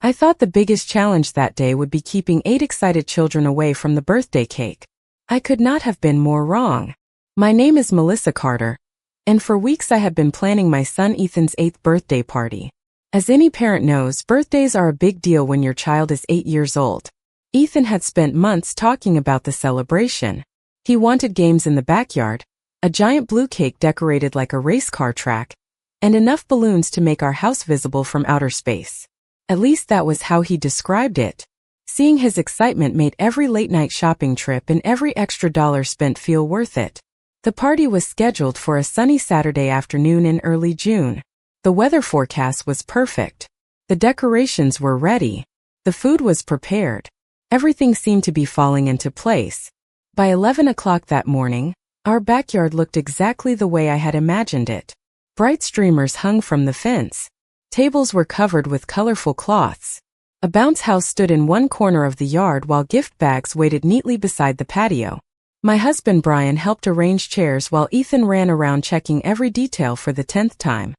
I thought the biggest challenge that day would be keeping 8 excited children away from the birthday cake. I could not have been more wrong. My name is Melissa Carter, and for weeks I had been planning my son Ethan's 8th birthday party. As any parent knows, birthdays are a big deal when your child is 8 years old. Ethan had spent months talking about the celebration. He wanted games in the backyard, a giant blue cake decorated like a race car track, and enough balloons to make our house visible from outer space. At least that was how he described it. Seeing his excitement made every late-night shopping trip and every extra dollar spent feel worth it. The party was scheduled for a sunny Saturday afternoon in early June. The weather forecast was perfect. The decorations were ready. The food was prepared. Everything seemed to be falling into place. By 11 o'clock that morning, our backyard looked exactly the way I had imagined it. Bright streamers hung from the fence. Tables were covered with colorful cloths. A bounce house stood in one corner of the yard while gift bags waited neatly beside the patio. My husband Brian helped arrange chairs while Ethan ran around checking every detail for the 10th time.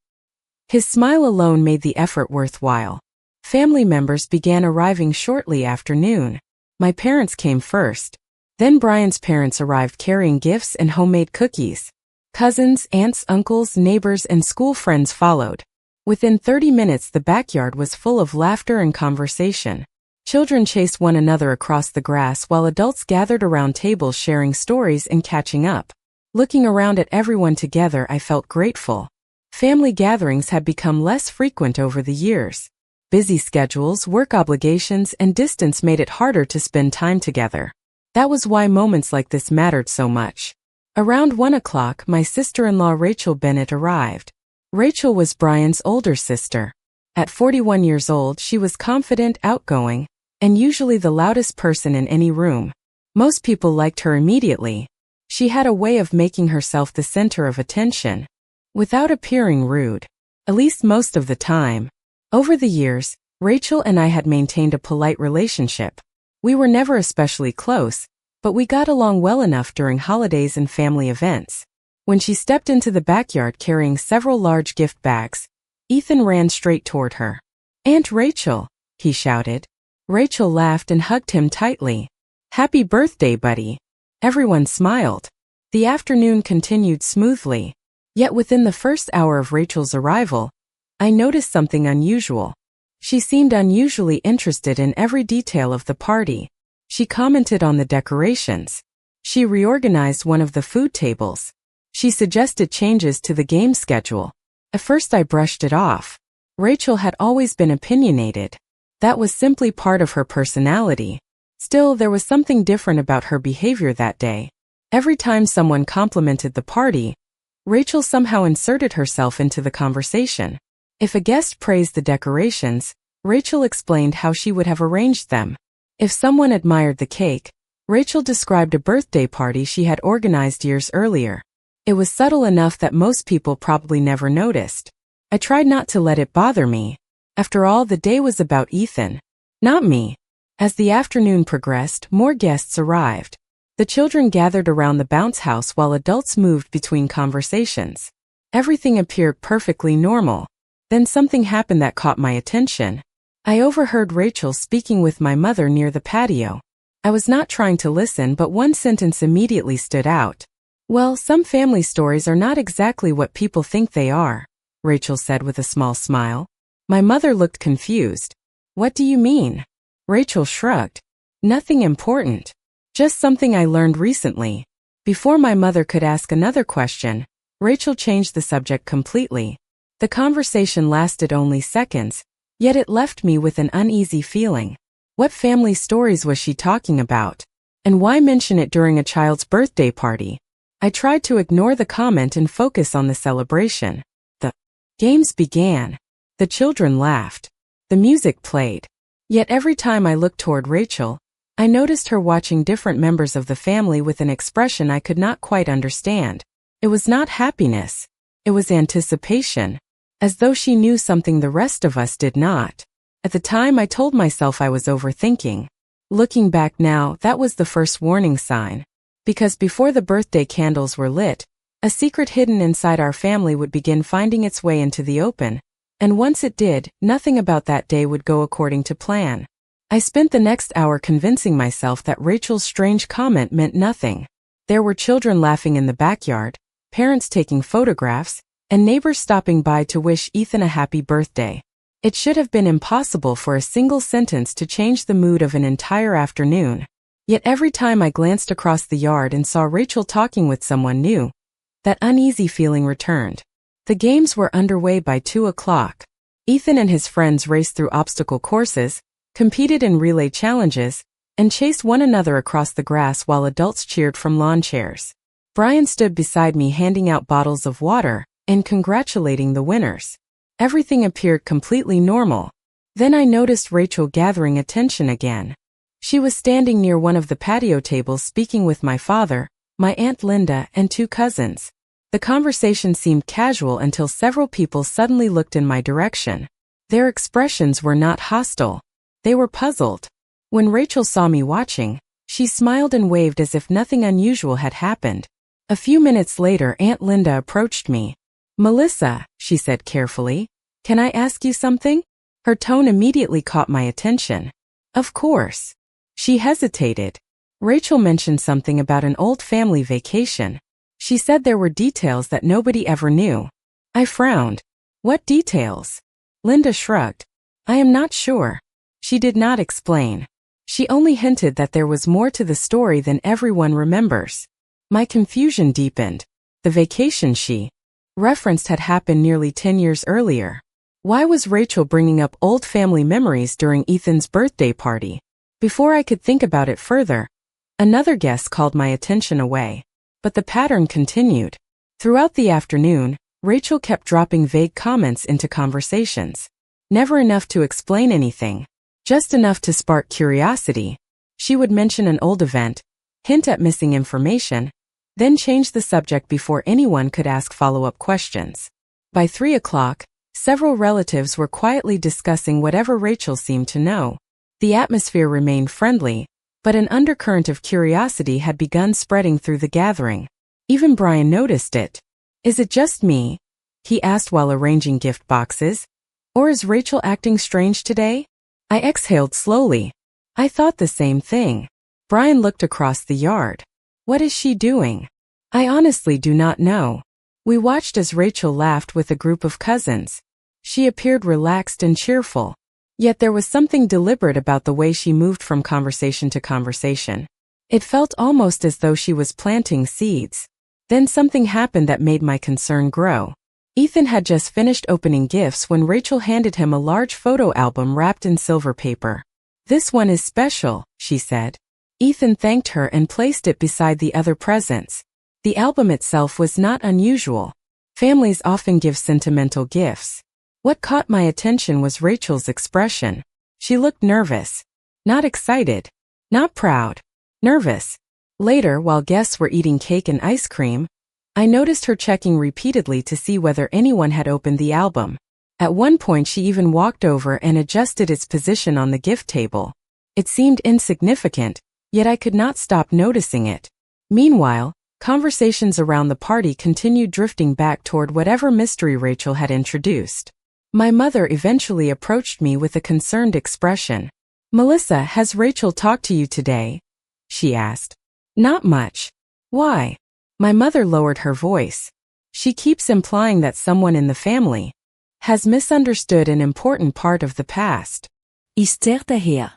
His smile alone made the effort worthwhile. Family members began arriving shortly after noon. My parents came first. Then Brian's parents arrived carrying gifts and homemade cookies. Cousins, aunts, uncles, neighbors, and school friends followed. Within 30 minutes the backyard was full of laughter and conversation. Children chased one another across the grass while adults gathered around tables sharing stories and catching up. Looking around at everyone together, I felt grateful. Family gatherings had become less frequent over the years. Busy schedules, work obligations, and distance made it harder to spend time together. That was why moments like this mattered so much. Around 1 o'clock, my sister-in-law Rachel Bennett arrived. Rachel was Brian's older sister. At 41 years old, she was confident, outgoing, and usually the loudest person in any room. Most people liked her immediately. She had a way of making herself the center of attention, without appearing rude, at least most of the time. Over the years, Rachel and I had maintained a polite relationship. We were never especially close, but we got along well enough during holidays and family events. When she stepped into the backyard carrying several large gift bags, Ethan ran straight toward her. "Aunt Rachel," he shouted. Rachel laughed and hugged him tightly. "Happy birthday, buddy." Everyone smiled. The afternoon continued smoothly. Yet within the first hour of Rachel's arrival, I noticed something unusual. She seemed unusually interested in every detail of the party. She commented on the decorations. She reorganized one of the food tables. She suggested changes to the game schedule. At first I brushed it off. Rachel had always been opinionated. That was simply part of her personality. Still, there was something different about her behavior that day. Every time someone complimented the party, Rachel somehow inserted herself into the conversation. If a guest praised the decorations, Rachel explained how she would have arranged them. If someone admired the cake, Rachel described a birthday party she had organized years earlier. It was subtle enough that most people probably never noticed. I tried not to let it bother me. After all, the day was about Ethan, not me. As the afternoon progressed, more guests arrived. The children gathered around the bounce house while adults moved between conversations. Everything appeared perfectly normal. Then something happened that caught my attention. I overheard Rachel speaking with my mother near the patio. I was not trying to listen, but one sentence immediately stood out. "Well, some family stories are not exactly what people think they are," Rachel said with a small smile. My mother looked confused. "What do you mean?" Rachel shrugged. "Nothing important. Just something I learned recently." Before my mother could ask another question, Rachel changed the subject completely. The conversation lasted only seconds, yet it left me with an uneasy feeling. What family stories was she talking about? And why mention it during a child's birthday party? I tried to ignore the comment and focus on the celebration. The games began. The children laughed. The music played. Yet every time I looked toward Rachel, I noticed her watching different members of the family with an expression I could not quite understand. It was not happiness. It was anticipation. As though she knew something the rest of us did not. At the time I told myself I was overthinking. Looking back now, that was the first warning sign. Because before the birthday candles were lit, a secret hidden inside our family would begin finding its way into the open, And once it did, nothing about that day would go according to plan. I spent the next hour convincing myself that Rachel's strange comment meant nothing. There were children laughing in the backyard, parents taking photographs, and neighbors stopping by to wish Ethan a happy birthday. It should have been impossible for a single sentence to change the mood of an entire afternoon. Yet every time I glanced across the yard and saw Rachel talking with someone new, that uneasy feeling returned. The games were underway by 2 o'clock. Ethan and his friends raced through obstacle courses, competed in relay challenges, and chased one another across the grass while adults cheered from lawn chairs. Brian stood beside me handing out bottles of water and congratulating the winners. Everything appeared completely normal. Then I noticed Rachel gathering attention again. She was standing near one of the patio tables speaking with my father, my Aunt Linda, and 2 cousins. The conversation seemed casual until several people suddenly looked in my direction. Their expressions were not hostile. They were puzzled. When Rachel saw me watching, she smiled and waved as if nothing unusual had happened. A few minutes later, Aunt Linda approached me. "Melissa," she said carefully, "can I ask you something?" Her tone immediately caught my attention. "Of course." She hesitated. Rachel mentioned something about an old family vacation. She said there were details that nobody ever knew. I frowned. "What details?" Linda shrugged. "I am not sure." She did not explain. She only hinted that there was more to the story than everyone remembers. My confusion deepened. The vacation she referenced had happened nearly 10 years earlier. Why was Rachel bringing up old family memories during Ethan's birthday party? Before I could think about it further, another guest called my attention away. But the pattern continued. Throughout the afternoon, Rachel kept dropping vague comments into conversations. Never enough to explain anything, just enough to spark curiosity. She would mention an old event, hint at missing information, then change the subject before anyone could ask follow-up questions. By 3 o'clock, several relatives were quietly discussing whatever Rachel seemed to know. The atmosphere remained friendly, but an undercurrent of curiosity had begun spreading through the gathering. Even Brian noticed it. "Is it just me?" he asked while arranging gift boxes. "Or is Rachel acting strange today?" I exhaled slowly. I thought the same thing. Brian looked across the yard. "What is she doing?" "I honestly do not know." We watched as Rachel laughed with a group of cousins. She appeared relaxed and cheerful. Yet there was something deliberate about the way she moved from conversation to conversation. It felt almost as though she was planting seeds. Then something happened that made my concern grow. Ethan had just finished opening gifts when Rachel handed him a large photo album wrapped in silver paper. "This one is special," she said. Ethan thanked her and placed it beside the other presents. The album itself was not unusual. Families often give sentimental gifts. What caught my attention was Rachel's expression. She looked nervous. Not excited. Not proud. Nervous. Later, while guests were eating cake and ice cream, I noticed her checking repeatedly to see whether anyone had opened the album. At one point she even walked over and adjusted its position on the gift table. It seemed insignificant, yet I could not stop noticing it. Meanwhile, conversations around the party continued drifting back toward whatever mystery Rachel had introduced. My mother eventually approached me with a concerned expression. "Melissa, has Rachel talked to you today?" she asked. "Not much." "Why?" My mother lowered her voice. "She keeps implying that someone in the family has misunderstood an important part of the past." Ist daher?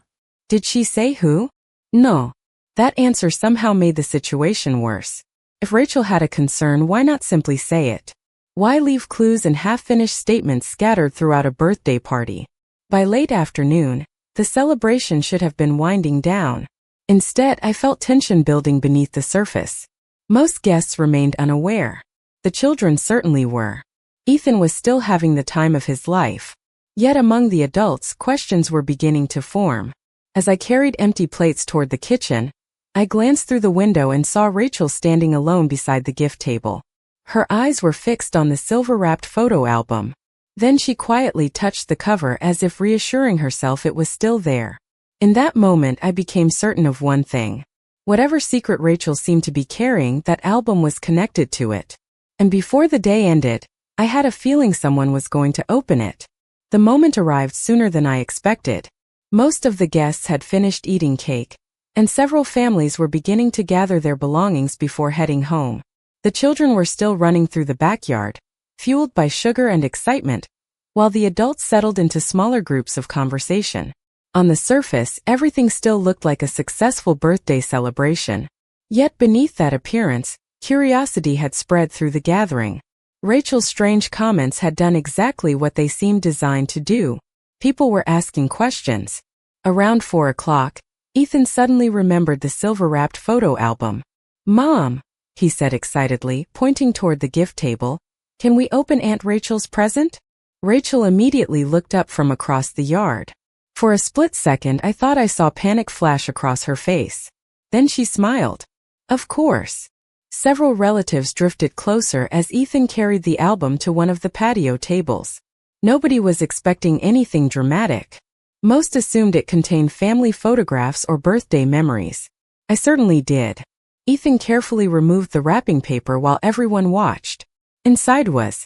Did she say who? No. That answer somehow made the situation worse. If Rachel had a concern, why not simply say it? Why leave clues and half-finished statements scattered throughout a birthday party? By late afternoon, the celebration should have been winding down. Instead, I felt tension building beneath the surface. Most guests remained unaware. The children certainly were. Ethan was still having the time of his life. Yet among the adults, questions were beginning to form. As I carried empty plates toward the kitchen, I glanced through the window and saw Rachel standing alone beside the gift table. Her eyes were fixed on the silver-wrapped photo album. Then she quietly touched the cover as if reassuring herself it was still there. In that moment I became certain of one thing. Whatever secret Rachel seemed to be carrying, that album was connected to it. And before the day ended, I had a feeling someone was going to open it. The moment arrived sooner than I expected. Most of the guests had finished eating cake, and several families were beginning to gather their belongings before heading home. The children were still running through the backyard, fueled by sugar and excitement, while the adults settled into smaller groups of conversation. On the surface, everything still looked like a successful birthday celebration. Yet beneath that appearance, curiosity had spread through the gathering. Rachel's strange comments had done exactly what they seemed designed to do. People were asking questions. Around 4 o'clock, Ethan suddenly remembered the silver-wrapped photo album. "Mom," he said excitedly, pointing toward the gift table, "can we open Aunt Rachel's present?" Rachel immediately looked up from across the yard. For a split second I thought I saw panic flash across her face. Then she smiled. "Of course." Several relatives drifted closer as Ethan carried the album to one of the patio tables. Nobody was expecting anything dramatic. Most assumed it contained family photographs or birthday memories. I certainly did. Ethan carefully removed the wrapping paper while everyone watched. Inside was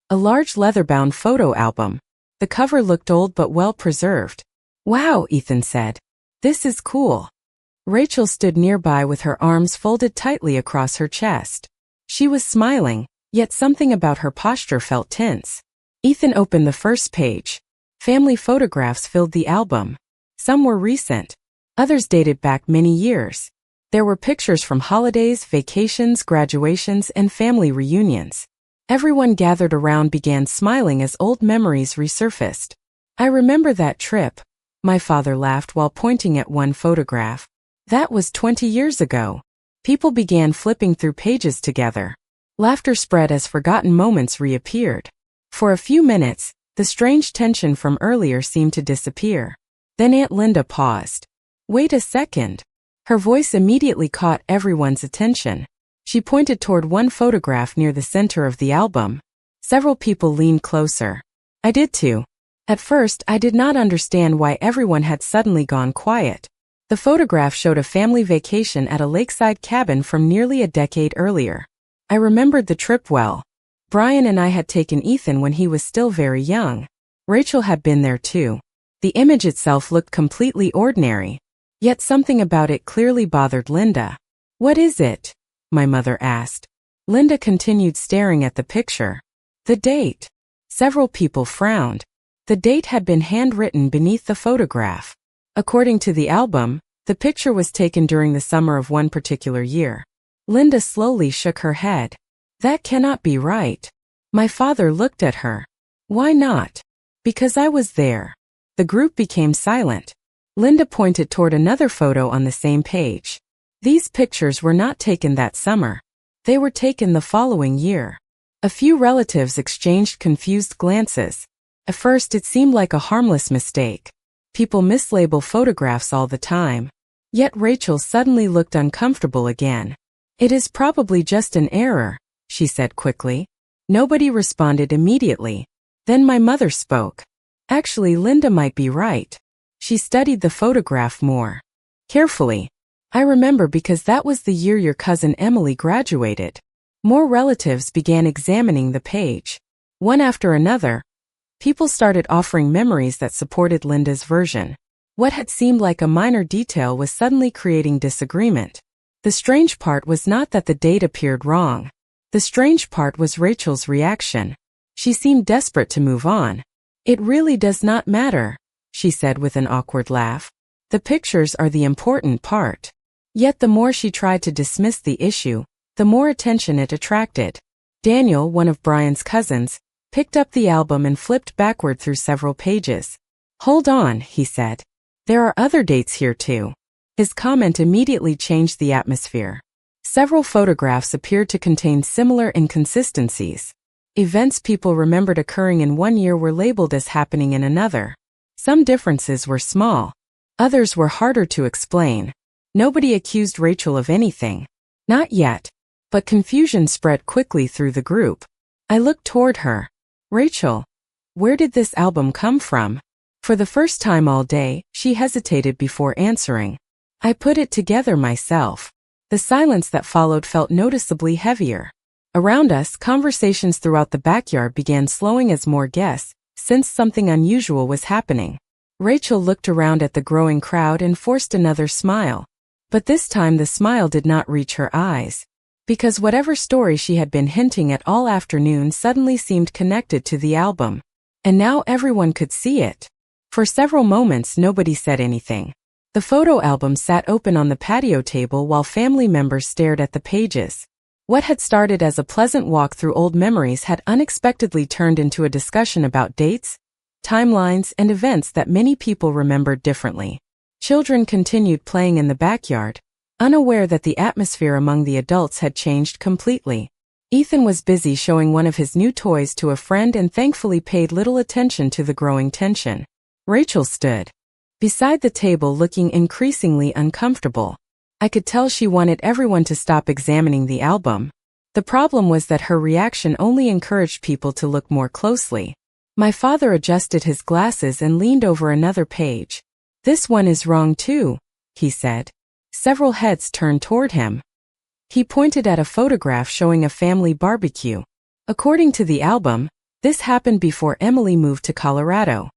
a large leather-bound photo album. The cover looked old but well preserved. "Wow," Ethan said. "This is cool." Rachel stood nearby with her arms folded tightly across her chest. She was smiling, yet something about her posture felt tense. Ethan opened the first page. Family photographs filled the album. Some were recent. Others dated back many years. There were pictures from holidays, vacations, graduations, and family reunions. Everyone gathered around began smiling as old memories resurfaced. "I remember that trip," my father laughed while pointing at one photograph. "That was 20 years ago." People began flipping through pages together. Laughter spread as forgotten moments reappeared. For a few minutes, the strange tension from earlier seemed to disappear. Then Aunt Linda paused. "Wait a second." Her voice immediately caught everyone's attention. She pointed toward one photograph near the center of the album. Several people leaned closer. I did too. At first, I did not understand why everyone had suddenly gone quiet. The photograph showed a family vacation at a lakeside cabin from nearly a decade earlier. I remembered the trip well. Brian and I had taken Ethan when he was still very young. Rachel had been there too. The image itself looked completely ordinary. Yet something about it clearly bothered Linda. "What is it?" my mother asked. Linda continued staring at the picture. "The date." Several people frowned. The date had been handwritten beneath the photograph. According to the album, the picture was taken during the summer of one particular year. Linda slowly shook her head. "That cannot be right." My father looked at her. "Why not?" "Because I was there." The group became silent. Linda pointed toward another photo on the same page. These pictures were not taken that summer. They were taken the following year. A few relatives exchanged confused glances. At first it seemed like a harmless mistake. People mislabel photographs all the time. Yet Rachel suddenly looked uncomfortable again. "It is probably just an error," she said quickly. Nobody responded immediately. Then my mother spoke. "Actually, Linda might be right." She studied the photograph more carefully. "I remember because that was the year your cousin Emily graduated." More relatives began examining the page. One after another, people started offering memories that supported Linda's version. What had seemed like a minor detail was suddenly creating disagreement. The strange part was not that the date appeared wrong. The strange part was Rachel's reaction. She seemed desperate to move on. "It really does not matter," she said with an awkward laugh. "The pictures are the important part." Yet the more she tried to dismiss the issue, the more attention it attracted. Daniel, one of Brian's cousins, picked up the album and flipped backward through several pages. "Hold on," he said. "There are other dates here too." His comment immediately changed the atmosphere. Several photographs appeared to contain similar inconsistencies. Events people remembered occurring in one year were labeled as happening in another. Some differences were small. Others were harder to explain. Nobody accused Rachel of anything. Not yet. But confusion spread quickly through the group. I looked toward her. "Rachel, where did this album come from?" For the first time all day, she hesitated before answering. "I put it together myself." The silence that followed felt noticeably heavier. Around us, conversations throughout the backyard began slowing as more guests, since something unusual was happening. Rachel looked around at the growing crowd and forced another smile. But this time the smile did not reach her eyes. Because whatever story she had been hinting at all afternoon suddenly seemed connected to the album. And now everyone could see it. For several moments nobody said anything. The photo album sat open on the patio table while family members stared at the pages. What had started as a pleasant walk through old memories had unexpectedly turned into a discussion about dates, timelines, and events that many people remembered differently. Children continued playing in the backyard, unaware that the atmosphere among the adults had changed completely. Ethan was busy showing one of his new toys to a friend and thankfully paid little attention to the growing tension. Rachel stood beside the table looking increasingly uncomfortable. I could tell she wanted everyone to stop examining the album. The problem was that her reaction only encouraged people to look more closely. My father adjusted his glasses and leaned over another page. "This one is wrong too," he said. Several heads turned toward him. He pointed at a photograph showing a family barbecue. According to the album, this happened before Emily moved to Colorado.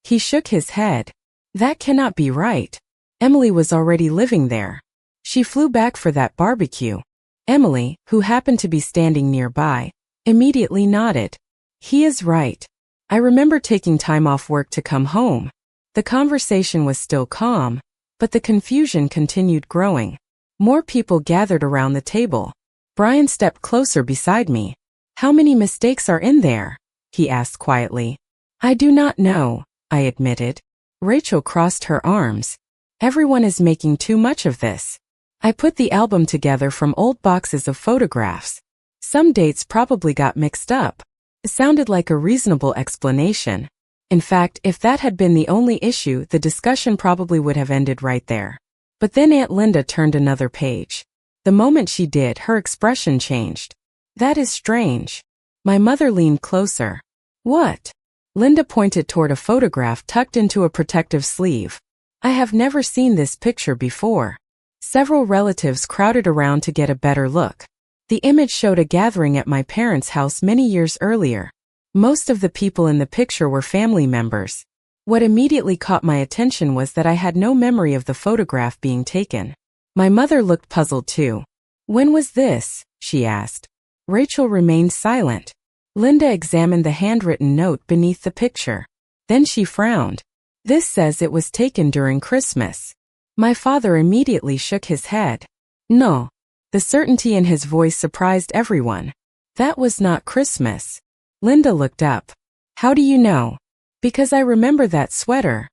He shook his head. "That cannot be right. Emily was already living there. She flew back for that barbecue." Emily, who happened to be standing nearby, immediately nodded. "He is right. I remember taking time off work to come home." The conversation was still calm, but the confusion continued growing. More people gathered around the table. Brian stepped closer beside me. "How many mistakes are in there?" he asked quietly. "I do not know," I admitted. Rachel crossed her arms. "Everyone is making too much of this." I put the album together from old boxes of photographs. Some dates probably got mixed up. It sounded like a reasonable explanation. In fact, if that had been the only issue, the discussion probably would have ended right there. But then Aunt Linda turned another page. The moment she did, her expression changed. "That is strange." My mother leaned closer. "What?" Linda pointed toward a photograph tucked into a protective sleeve. "I have never seen this picture before." Several relatives crowded around to get a better look. The image showed a gathering at my parents' house many years earlier. Most of the people in the picture were family members. What immediately caught my attention was that I had no memory of the photograph being taken. My mother looked puzzled too. "When was this?" she asked. Rachel remained silent. Linda examined the handwritten note beneath the picture. Then she frowned. "This says it was taken during Christmas." My father immediately shook his head. "No." The certainty in his voice surprised everyone. "That was not Christmas." Linda looked up. "How do you know?" "Because I remember that sweater,"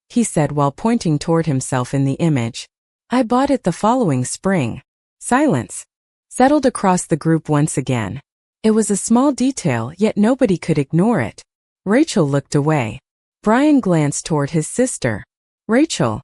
he said while pointing toward himself in the image. "I bought it the following spring." Silence settled across the group once again. It was a small detail, yet nobody could ignore it. Rachel looked away. Brian glanced toward his sister. "Rachel,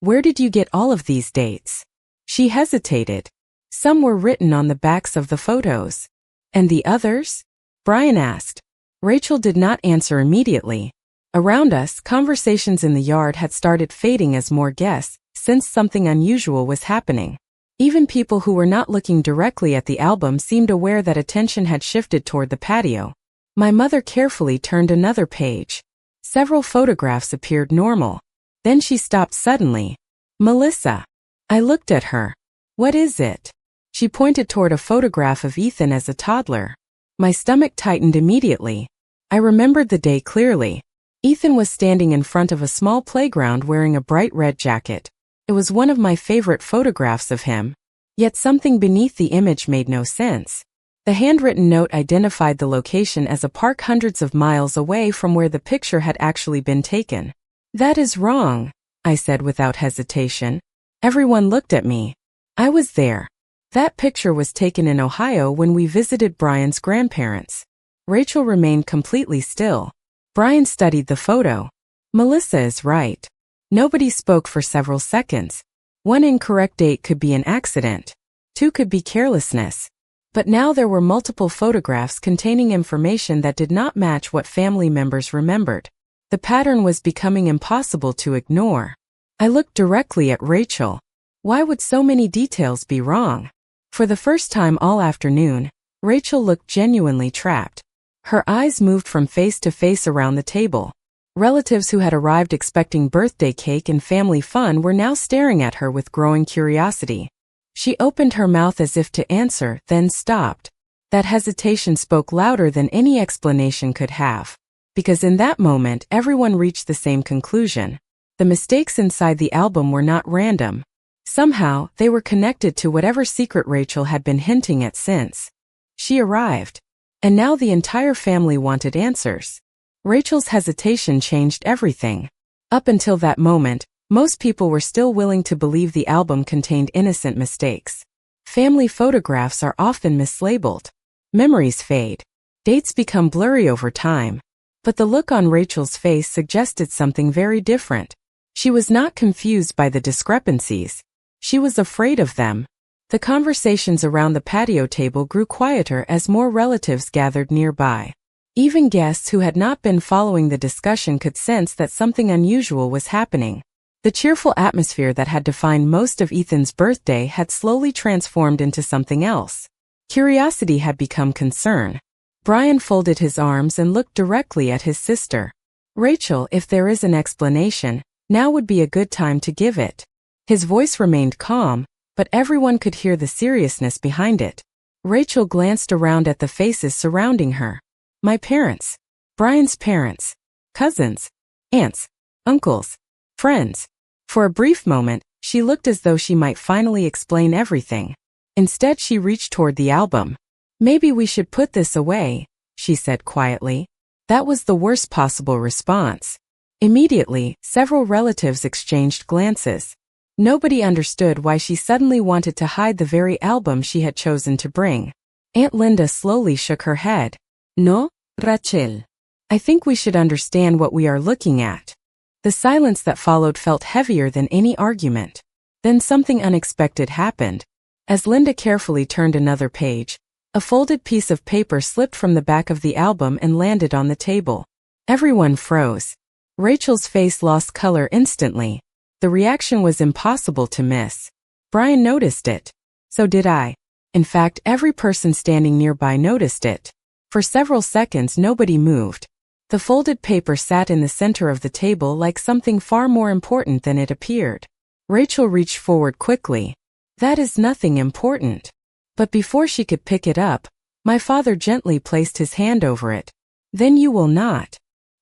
where did you get all of these dates?" She hesitated. "Some were written on the backs of the photos." "And the others?" Brian asked. Rachel did not answer immediately. Around us, conversations in the yard had started fading as more guests sensed something unusual was happening. Even people who were not looking directly at the album seemed aware that attention had shifted toward the patio. My mother carefully turned another page. Several photographs appeared normal. Then she stopped suddenly. "Melissa." I looked at her. "What is it?" She pointed toward a photograph of Ethan as a toddler. My stomach tightened immediately. I remembered the day clearly. Ethan was standing in front of a small playground wearing a bright red jacket. It was one of my favorite photographs of him. Yet something beneath the image made no sense. The handwritten note identified the location as a park hundreds of miles away from where the picture had actually been taken. "That is wrong," I said without hesitation. Everyone looked at me. I was there. That picture was taken in Ohio when we visited Brian's grandparents. Rachel remained completely still. Brian studied the photo. "Melissa is right." Nobody spoke for several seconds. One incorrect date could be an accident. Two could be carelessness. But now there were multiple photographs containing information that did not match what family members remembered. The pattern was becoming impossible to ignore. I looked directly at Rachel. Why would so many details be wrong? For the first time all afternoon, Rachel looked genuinely trapped. Her eyes moved from face to face around the table. Relatives who had arrived expecting birthday cake and family fun were now staring at her with growing curiosity. She opened her mouth as if to answer, then stopped. That hesitation spoke louder than any explanation could have. Because in that moment, everyone reached the same conclusion. The mistakes inside the album were not random. Somehow, they were connected to whatever secret Rachel had been hinting at since she arrived. And now the entire family wanted answers. Rachel's hesitation changed everything. Up until that moment, most people were still willing to believe the album contained innocent mistakes. Family photographs are often mislabeled. Memories fade. Dates become blurry over time. But the look on Rachel's face suggested something very different. She was not confused by the discrepancies. She was afraid of them. The conversations around the patio table grew quieter as more relatives gathered nearby. Even guests who had not been following the discussion could sense that something unusual was happening. The cheerful atmosphere that had defined most of Ethan's birthday had slowly transformed into something else. Curiosity had become concern. Brian folded his arms and looked directly at his sister. Rachel, if there is an explanation, now would be a good time to give it. His voice remained calm, but everyone could hear the seriousness behind it. Rachel glanced around at the faces surrounding her. My parents, Brian's parents, cousins, aunts, uncles, friends. For a brief moment, she looked as though she might finally explain everything. Instead, she reached toward the album. Maybe we should put this away, she said quietly. That was the worst possible response. Immediately, several relatives exchanged glances. Nobody understood why she suddenly wanted to hide the very album she had chosen to bring. Aunt Linda slowly shook her head. No, Rachel. I think we should understand what we are looking at. The silence that followed felt heavier than any argument. Then something unexpected happened. As Linda carefully turned another page, a folded piece of paper slipped from the back of the album and landed on the table. Everyone froze. Rachel's face lost color instantly. The reaction was impossible to miss. Brian noticed it. So did I. In fact, every person standing nearby noticed it. For several seconds, nobody moved. The folded paper sat in the center of the table like something far more important than it appeared. Rachel reached forward quickly. That is nothing important. But before she could pick it up, my father gently placed his hand over it. Then you will not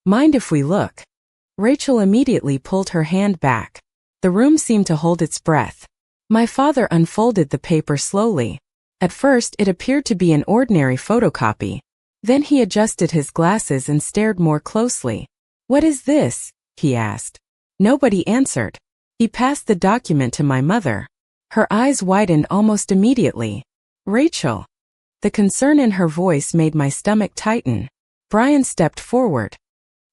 mind if we look. Rachel immediately pulled her hand back. The room seemed to hold its breath. My father unfolded the paper slowly. At first, it appeared to be an ordinary photocopy. Then he adjusted his glasses and stared more closely. What is this? He asked. Nobody answered. He passed the document to my mother. Her eyes widened almost immediately. Rachel. The concern in her voice made my stomach tighten. Brian stepped forward.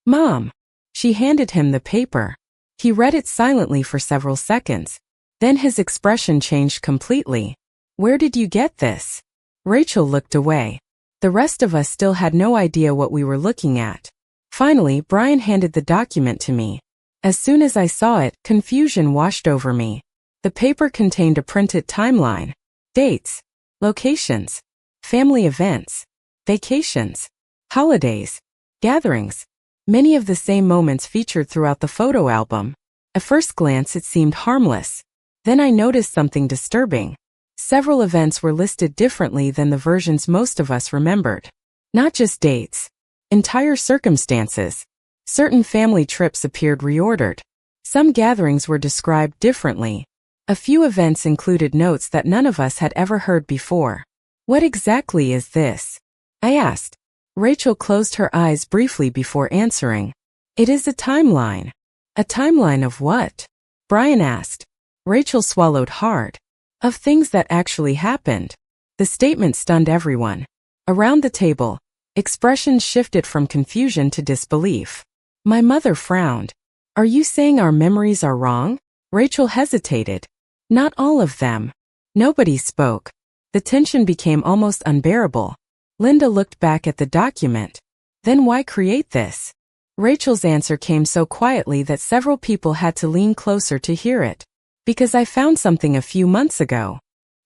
Mom. She handed him the paper. He read it silently for several seconds. Then his expression changed completely. Where did you get this? Rachel looked away. The rest of us still had no idea what we were looking at. Finally, Brian handed the document to me. As soon as I saw it, confusion washed over me. The paper contained a printed timeline. Dates, locations, family events, vacations, holidays, gatherings. Many of the same moments featured throughout the photo album. At first glance, it seemed harmless. Then I noticed something disturbing. Several events were listed differently than the versions most of us remembered. Not just dates. Entire circumstances. Certain family trips appeared reordered. Some gatherings were described differently. A few events included notes that none of us had ever heard before. What exactly is this? I asked. Rachel closed her eyes briefly before answering. It is a timeline. A timeline of what? Brian asked. Rachel swallowed hard. Of things that actually happened. The statement stunned everyone. Around the table, expressions shifted from confusion to disbelief. My mother frowned. Are you saying our memories are wrong? Rachel hesitated. Not all of them. Nobody spoke. The tension became almost unbearable. Linda looked back at the document. Then why create this? Rachel's answer came so quietly that several people had to lean closer to hear it. Because I found something a few months ago.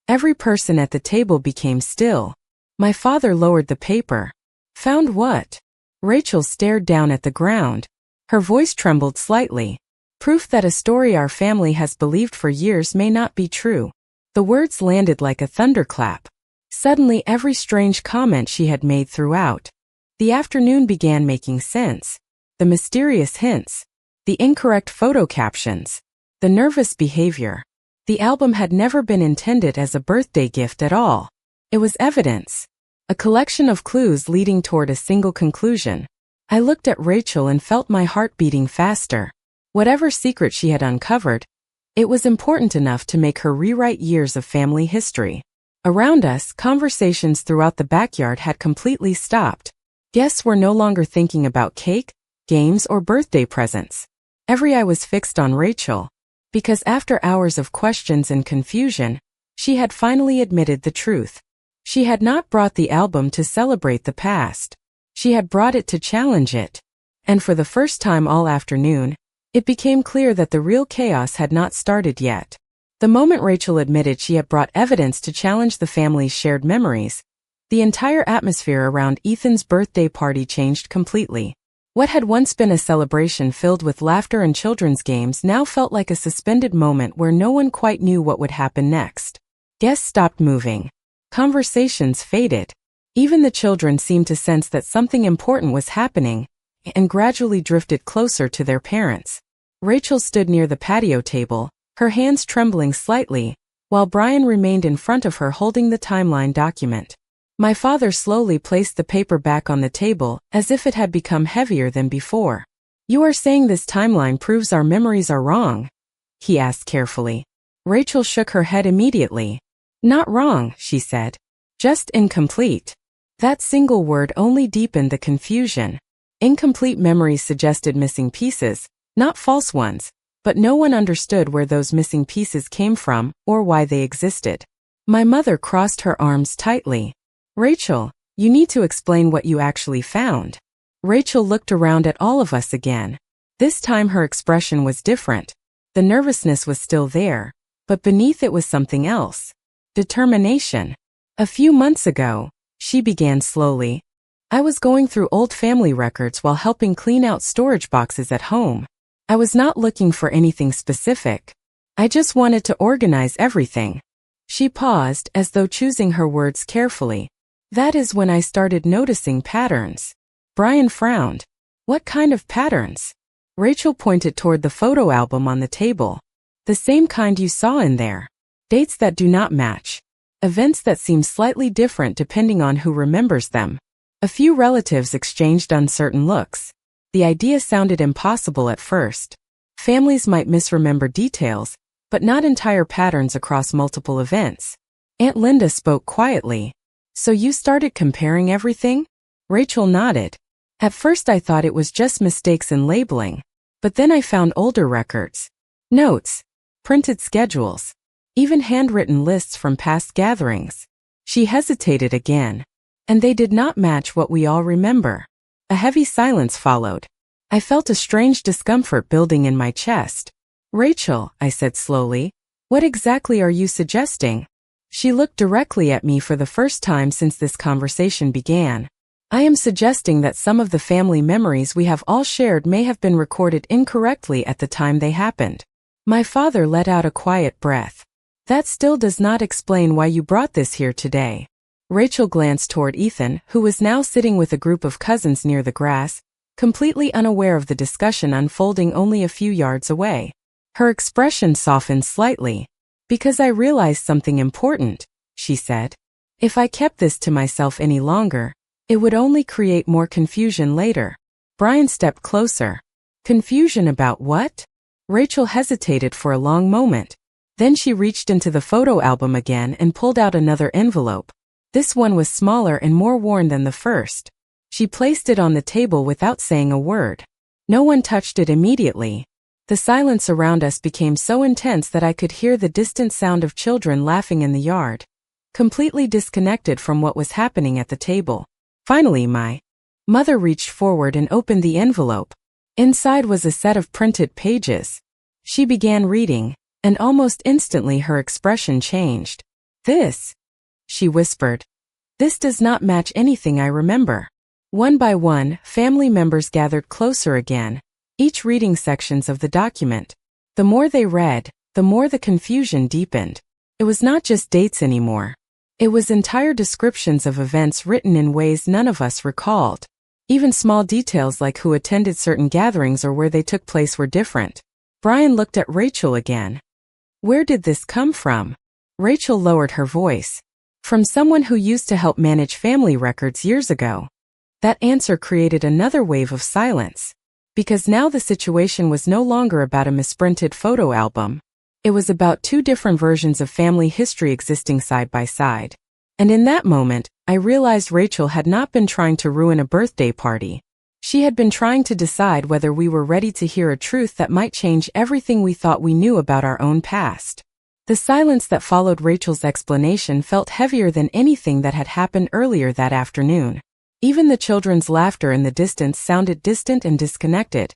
Every person at the table became still. My father lowered the paper. Found what? Rachel stared down at the ground. Her voice trembled slightly. Proof that a story our family has believed for years may not be true. The words landed like a thunderclap. Suddenly every strange comment she had made throughout the afternoon began making sense. The mysterious hints, the incorrect photo captions, the nervous behavior. The album had never been intended as a birthday gift at all. It was evidence, a collection of clues leading toward a single conclusion. I looked at Rachel and felt my heart beating faster. Whatever secret she had uncovered, it was important enough to make her rewrite years of family history. Around us, conversations throughout the backyard had completely stopped. Guests were no longer thinking about cake, games, or birthday presents. Every eye was fixed on Rachel, because after hours of questions and confusion, she had finally admitted the truth. She had not brought the album to celebrate the past. She had brought it to challenge it. And for the first time all afternoon, it became clear that the real chaos had not started yet. The moment Rachel admitted she had brought evidence to challenge the family's shared memories, the entire atmosphere around Ethan's birthday party changed completely. What had once been a celebration filled with laughter and children's games now felt like a suspended moment where no one quite knew what would happen next. Guests stopped moving. Conversations faded. Even the children seemed to sense that something important was happening and gradually drifted closer to their parents. Rachel stood near the patio table, her hands trembling slightly, while Brian remained in front of her holding the timeline document. My father slowly placed the paper back on the table as if it had become heavier than before. "You are saying this timeline proves our memories are wrong?" he asked carefully. Rachel shook her head immediately. "Not wrong," she said. "Just incomplete." That single word only deepened the confusion. Incomplete memories suggested missing pieces, not false ones, but no one understood where those missing pieces came from or why they existed. My mother crossed her arms tightly. "Rachel, you need to explain what you actually found." Rachel looked around at all of us again. This time her expression was different. The nervousness was still there, but beneath it was something else. Determination. "A few months ago," she began slowly, "I was going through old family records while helping clean out storage boxes at home. I was not looking for anything specific. I just wanted to organize everything." She paused as though choosing her words carefully. "That is when I started noticing patterns." Brian frowned. "What kind of patterns?" Rachel pointed toward the photo album on the table. "The same kind you saw in there. Dates that do not match. Events that seem slightly different depending on who remembers them." A few relatives exchanged uncertain looks. The idea sounded impossible at first. Families might misremember details, but not entire patterns across multiple events. Aunt Linda spoke quietly. "So you started comparing everything?" Rachel nodded. "At first I thought it was just mistakes in labeling, but then I found older records. Notes, printed schedules, even handwritten lists from past gatherings." She hesitated again. "And they did not match what we all remember." A heavy silence followed. I felt a strange discomfort building in my chest. "Rachel," I said slowly, "what exactly are you suggesting?" She looked directly at me for the first time since this conversation began. "I am suggesting that some of the family memories we have all shared may have been recorded incorrectly at the time they happened." My father let out a quiet breath. "That still does not explain why you brought this here today." Rachel glanced toward Ethan, who was now sitting with a group of cousins near the grass, completely unaware of the discussion unfolding only a few yards away. Her expression softened slightly. "Because I realized something important," she said. "If I kept this to myself any longer, it would only create more confusion later." Brian stepped closer. "Confusion about what?" Rachel hesitated for a long moment. Then she reached into the photo album again and pulled out another envelope. This one was smaller and more worn than the first. She placed it on the table without saying a word. No one touched it immediately. The silence around us became so intense that I could hear the distant sound of children laughing in the yard, completely disconnected from what was happening at the table. Finally, my mother reached forward and opened the envelope. Inside was a set of printed pages. She began reading, and almost instantly her expression changed. "This," she whispered. "This does not match anything I remember." One by one, family members gathered closer again, each reading sections of the document. The more they read, the more the confusion deepened. It was not just dates anymore. It was entire descriptions of events written in ways none of us recalled. Even small details like who attended certain gatherings or where they took place were different. Brian looked at Rachel again. Where did this come from? Rachel lowered her voice. From someone who used to help manage family records years ago. That answer created another wave of silence. Because now the situation was no longer about a misprinted photo album. It was about two different versions of family history existing side by side. And in that moment, I realized Rachel had not been trying to ruin a birthday party. She had been trying to decide whether we were ready to hear a truth that might change everything we thought we knew about our own past. The silence that followed Rachel's explanation felt heavier than anything that had happened earlier that afternoon. Even the children's laughter in the distance sounded distant and disconnected,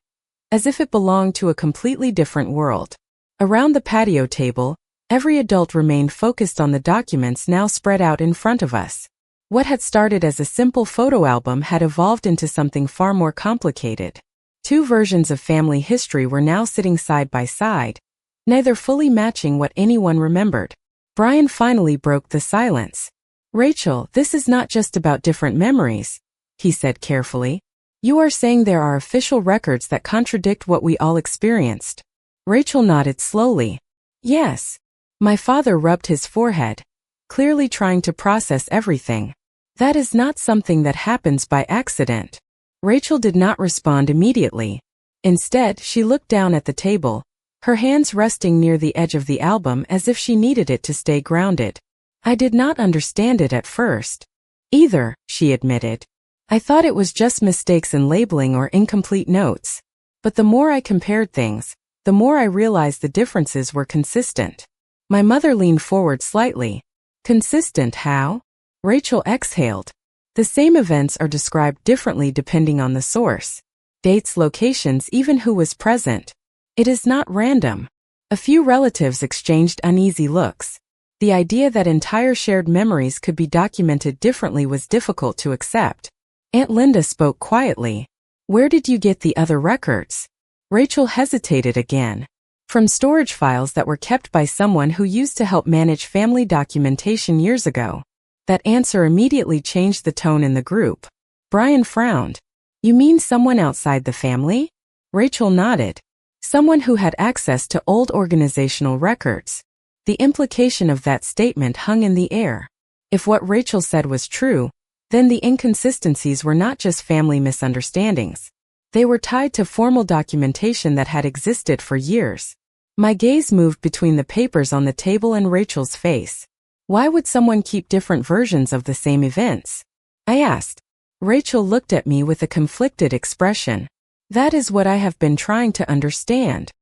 as if it belonged to a completely different world. Around the patio table, every adult remained focused on the documents now spread out in front of us. What had started as a simple photo album had evolved into something far more complicated. Two versions of family history were now sitting side by side, neither fully matching what anyone remembered. Brian finally broke the silence. Rachel, this is not just about different memories, he said carefully. You are saying there are official records that contradict what we all experienced. Rachel nodded slowly. Yes. My father rubbed his forehead, clearly trying to process everything. That is not something that happens by accident. Rachel did not respond immediately. Instead, she looked down at the table, her hands resting near the edge of the album as if she needed it to stay grounded. I did not understand it at first. Either, she admitted. I thought it was just mistakes in labeling or incomplete notes. But the more I compared things, the more I realized the differences were consistent. My mother leaned forward slightly. Consistent how? Rachel exhaled. The same events are described differently depending on the source. Dates, locations, even who was present. It is not random. A few relatives exchanged uneasy looks. The idea that entire shared memories could be documented differently was difficult to accept. Aunt Linda spoke quietly. Where did you get the other records? Rachel hesitated again. From storage files that were kept by someone who used to help manage family documentation years ago. That answer immediately changed the tone in the group. Brian frowned. You mean someone outside the family? Rachel nodded. Someone who had access to old organizational records. The implication of that statement hung in the air. If what Rachel said was true, then the inconsistencies were not just family misunderstandings. They were tied to formal documentation that had existed for years. My gaze moved between the papers on the table and Rachel's face. Why would someone keep different versions of the same events? I asked. Rachel looked at me with a conflicted expression. That is what I have been trying to understand.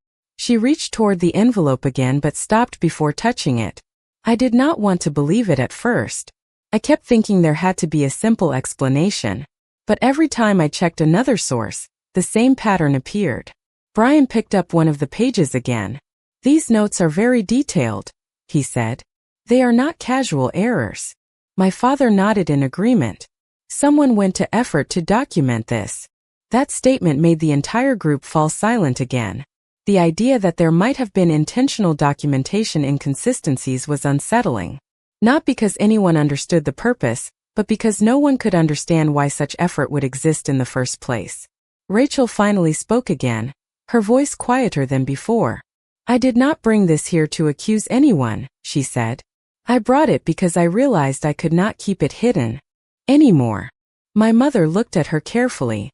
She reached toward the envelope again but stopped before touching it. I did not want to believe it at first. I kept thinking there had to be a simple explanation. But every time I checked another source, the same pattern appeared. Brian picked up one of the pages again. These notes are very detailed, he said. They are not casual errors. My father nodded in agreement. Someone went to effort to document this. That statement made the entire group fall silent again. The idea that there might have been intentional documentation inconsistencies was unsettling. Not because anyone understood the purpose, but because no one could understand why such effort would exist in the first place. Rachel finally spoke again, her voice quieter than before. I did not bring this here to accuse anyone, she said. I brought it because I realized I could not keep it hidden anymore. My mother looked at her carefully.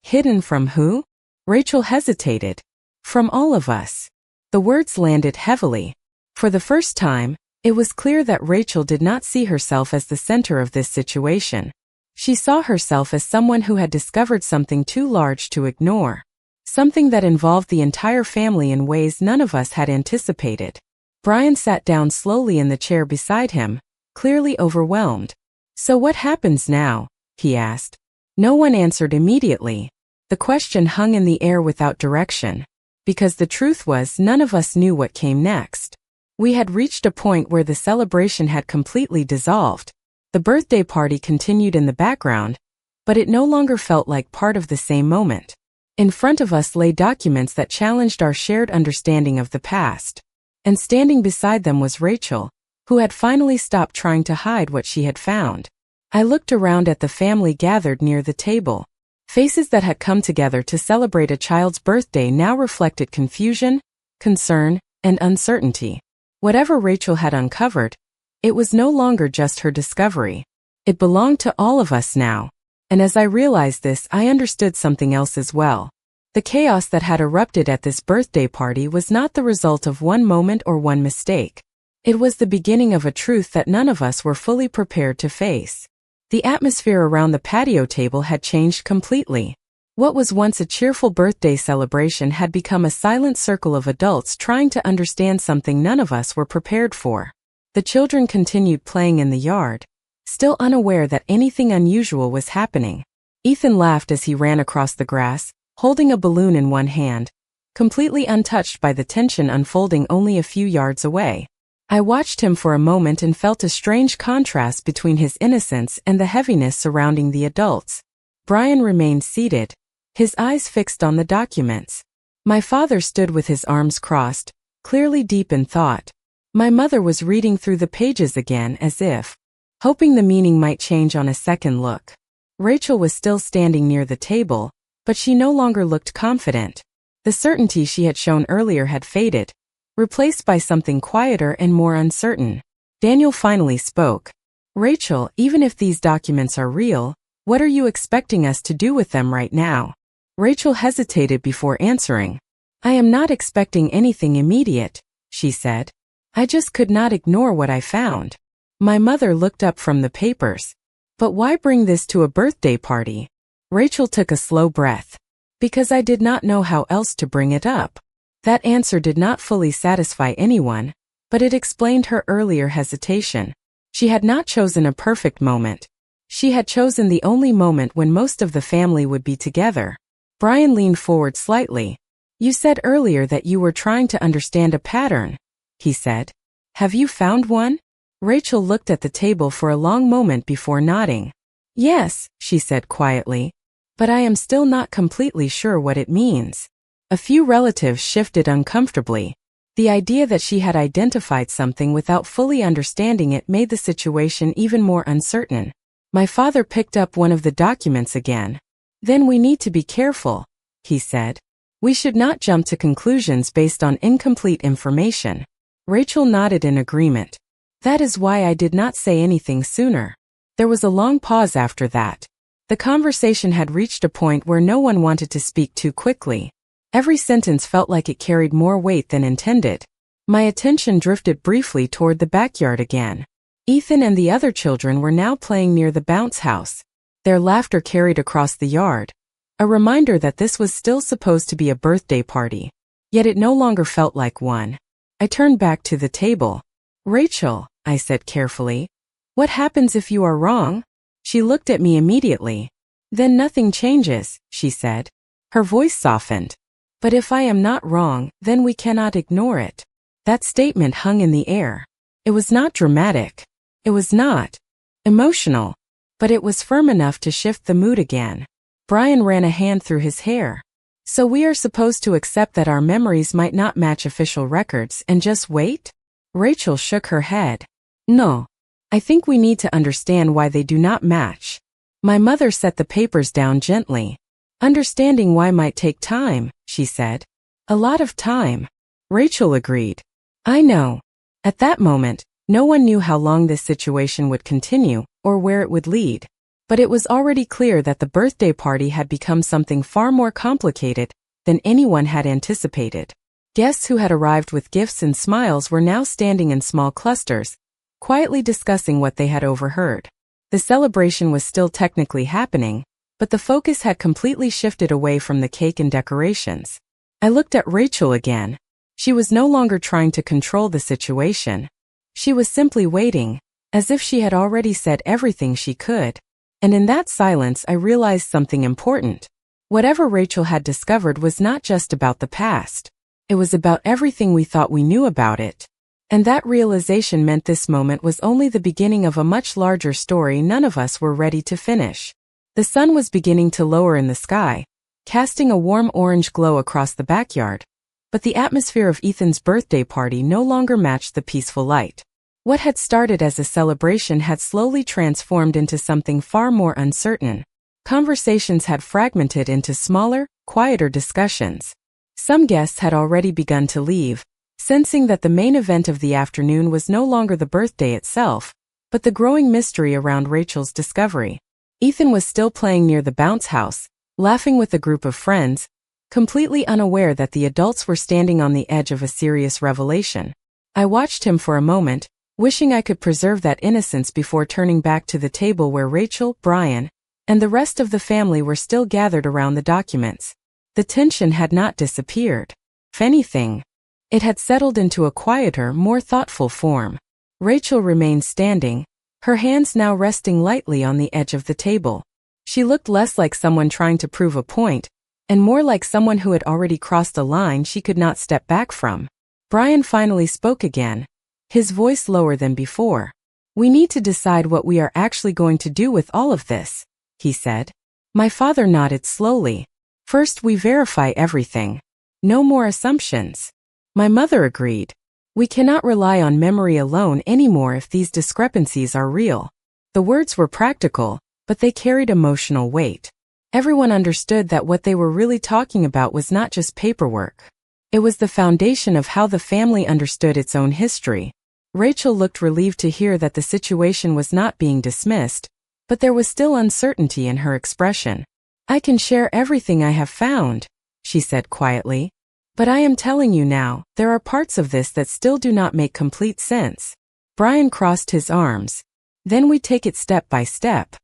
Hidden from who? Rachel hesitated. From all of us. The words landed heavily. For the first time, it was clear that Rachel did not see herself as the center of this situation. She saw herself as someone who had discovered something too large to ignore. Something that involved the entire family in ways none of us had anticipated. Brian sat down slowly in the chair beside him, clearly overwhelmed. So what happens now? He asked. No one answered immediately. The question hung in the air without direction. Because the truth was none of us knew what came next. We had reached a point where the celebration had completely dissolved. The birthday party continued in the background, but it no longer felt like part of the same moment. In front of us lay documents that challenged our shared understanding of the past. And standing beside them was Rachel, who had finally stopped trying to hide what she had found. I looked around at the family gathered near the table. Faces that had come together to celebrate a child's birthday now reflected confusion, concern, and uncertainty. Whatever Rachel had uncovered, it was no longer just her discovery. It belonged to all of us now. And as I realized this, I understood something else as well. The chaos that had erupted at this birthday party was not the result of one moment or one mistake. It was the beginning of a truth that none of us were fully prepared to face. The atmosphere around the patio table had changed completely. What was once a cheerful birthday celebration had become a silent circle of adults trying to understand something none of us were prepared for. The children continued playing in the yard, still unaware that anything unusual was happening. Ethan laughed as he ran across the grass, holding a balloon in one hand, completely untouched by the tension unfolding only a few yards away. I watched him for a moment and felt a strange contrast between his innocence and the heaviness surrounding the adults. Brian remained seated, his eyes fixed on the documents. My father stood with his arms crossed, clearly deep in thought. My mother was reading through the pages again as if hoping the meaning might change on a second look. Rachel was still standing near the table, but she no longer looked confident. The certainty she had shown earlier had faded, replaced by something quieter and more uncertain. Daniel finally spoke. Rachel, even if these documents are real, what are you expecting us to do with them right now? Rachel hesitated before answering. I am not expecting anything immediate, she said. I just could not ignore what I found. My mother looked up from the papers. But why bring this to a birthday party? Rachel took a slow breath. Because I did not know how else to bring it up. That answer did not fully satisfy anyone, but it explained her earlier hesitation. She had not chosen a perfect moment. She had chosen the only moment when most of the family would be together. Brian leaned forward slightly. You said earlier that you were trying to understand a pattern, he said. Have you found one? Rachel looked at the table for a long moment before nodding. Yes, she said quietly. But I am still not completely sure what it means. A few relatives shifted uncomfortably. The idea that she had identified something without fully understanding it made the situation even more uncertain. My father picked up one of the documents again. Then we need to be careful, he said. We should not jump to conclusions based on incomplete information. Rachel nodded in agreement. That is why I did not say anything sooner. There was a long pause after that. The conversation had reached a point where no one wanted to speak too quickly. Every sentence felt like it carried more weight than intended. My attention drifted briefly toward the backyard again. Ethan and the other children were now playing near the bounce house. Their laughter carried across the yard, a reminder that this was still supposed to be a birthday party. Yet it no longer felt like one. I turned back to the table. Rachel, I said carefully, what happens if you are wrong? She looked at me immediately. Then nothing changes, she said. Her voice softened. But if I am not wrong, then we cannot ignore it. That statement hung in the air. It was not dramatic. It was not emotional. But it was firm enough to shift the mood again. Brian ran a hand through his hair. So we are supposed to accept that our memories might not match official records and just wait? Rachel shook her head. No. I think we need to understand why they do not match. My mother set the papers down gently. Understanding why might take time, she said. A lot of time. Rachel agreed. I know. At that moment, no one knew how long this situation would continue or where it would lead. But it was already clear that the birthday party had become something far more complicated than anyone had anticipated. Guests who had arrived with gifts and smiles were now standing in small clusters, quietly discussing what they had overheard. The celebration was still technically happening, but the focus had completely shifted away from the cake and decorations. I looked at Rachel again. She was no longer trying to control the situation. She was simply waiting, as if she had already said everything she could. And in that silence I realized something important. Whatever Rachel had discovered was not just about the past. It was about everything we thought we knew about it. And that realization meant this moment was only the beginning of a much larger story none of us were ready to finish. The sun was beginning to lower in the sky, casting a warm orange glow across the backyard, but the atmosphere of Ethan's birthday party no longer matched the peaceful light. What had started as a celebration had slowly transformed into something far more uncertain. Conversations had fragmented into smaller, quieter discussions. Some guests had already begun to leave, sensing that the main event of the afternoon was no longer the birthday itself, but the growing mystery around Rachel's discovery. Ethan was still playing near the bounce house, laughing with a group of friends, completely unaware that the adults were standing on the edge of a serious revelation. I watched him for a moment, wishing I could preserve that innocence before turning back to the table where Rachel, Brian, and the rest of the family were still gathered around the documents. The tension had not disappeared. If anything, it had settled into a quieter, more thoughtful form. Rachel remained standing, her hands now resting lightly on the edge of the table. She looked less like someone trying to prove a point, and more like someone who had already crossed a line she could not step back from. Brian finally spoke again, his voice lower than before. "We need to decide what we are actually going to do with all of this," he said. My father nodded slowly. "First we verify everything. No more assumptions." My mother agreed. "We cannot rely on memory alone anymore if these discrepancies are real." The words were practical, but they carried emotional weight. Everyone understood that what they were really talking about was not just paperwork. It was the foundation of how the family understood its own history. Rachel looked relieved to hear that the situation was not being dismissed, but there was still uncertainty in her expression. "I can share everything I have found," she said quietly. "But I am telling you now, there are parts of this that still do not make complete sense." Brian crossed his arms. "Then we take it step by step."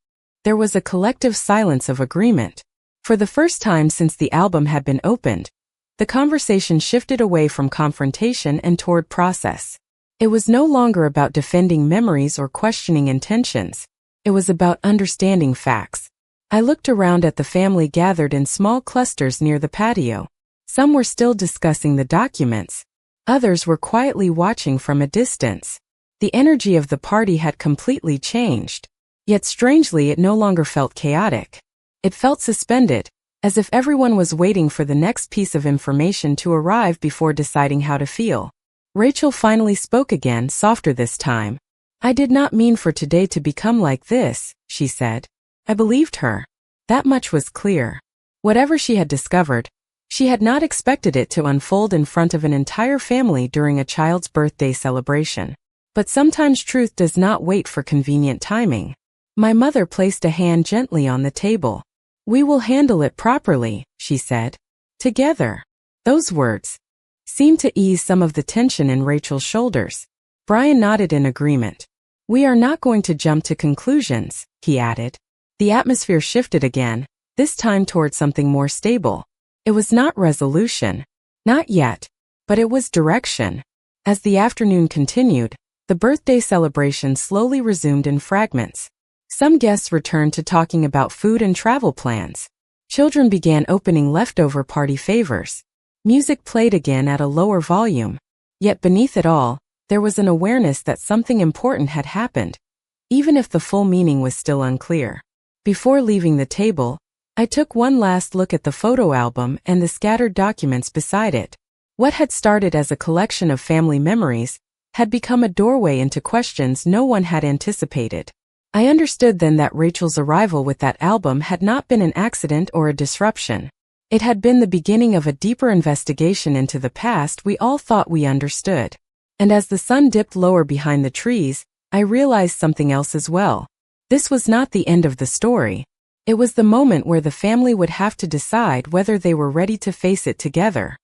There was a collective silence of agreement. For the first time since the album had been opened, the conversation shifted away from confrontation and toward process. It was no longer about defending memories or questioning intentions. It was about understanding facts. I looked around at the family gathered in small clusters near the patio. Some were still discussing the documents. Others were quietly watching from a distance. The energy of the party had completely changed. Yet strangely it no longer felt chaotic. It felt suspended, as if everyone was waiting for the next piece of information to arrive before deciding how to feel. Rachel finally spoke again, softer this time. "I did not mean for today to become like this," she said. I believed her. That much was clear. Whatever she had discovered, she had not expected it to unfold in front of an entire family during a child's birthday celebration. But sometimes truth does not wait for convenient timing. My mother placed a hand gently on the table. "We will handle it properly," she said. "Together." Those words seemed to ease some of the tension in Rachel's shoulders. Brian nodded in agreement. "We are not going to jump to conclusions," he added. The atmosphere shifted again, this time toward something more stable. It was not resolution. Not yet. But it was direction. As the afternoon continued, the birthday celebration slowly resumed in fragments. Some guests returned to talking about food and travel plans. Children began opening leftover party favors. Music played again at a lower volume. Yet beneath it all, there was an awareness that something important had happened, even if the full meaning was still unclear. Before leaving the table, I took one last look at the photo album and the scattered documents beside it. What had started as a collection of family memories had become a doorway into questions no one had anticipated. I understood then that Rachel's arrival with that album had not been an accident or a disruption. It had been the beginning of a deeper investigation into the past we all thought we understood. And as the sun dipped lower behind the trees, I realized something else as well. This was not the end of the story. It was the moment where the family would have to decide whether they were ready to face it together.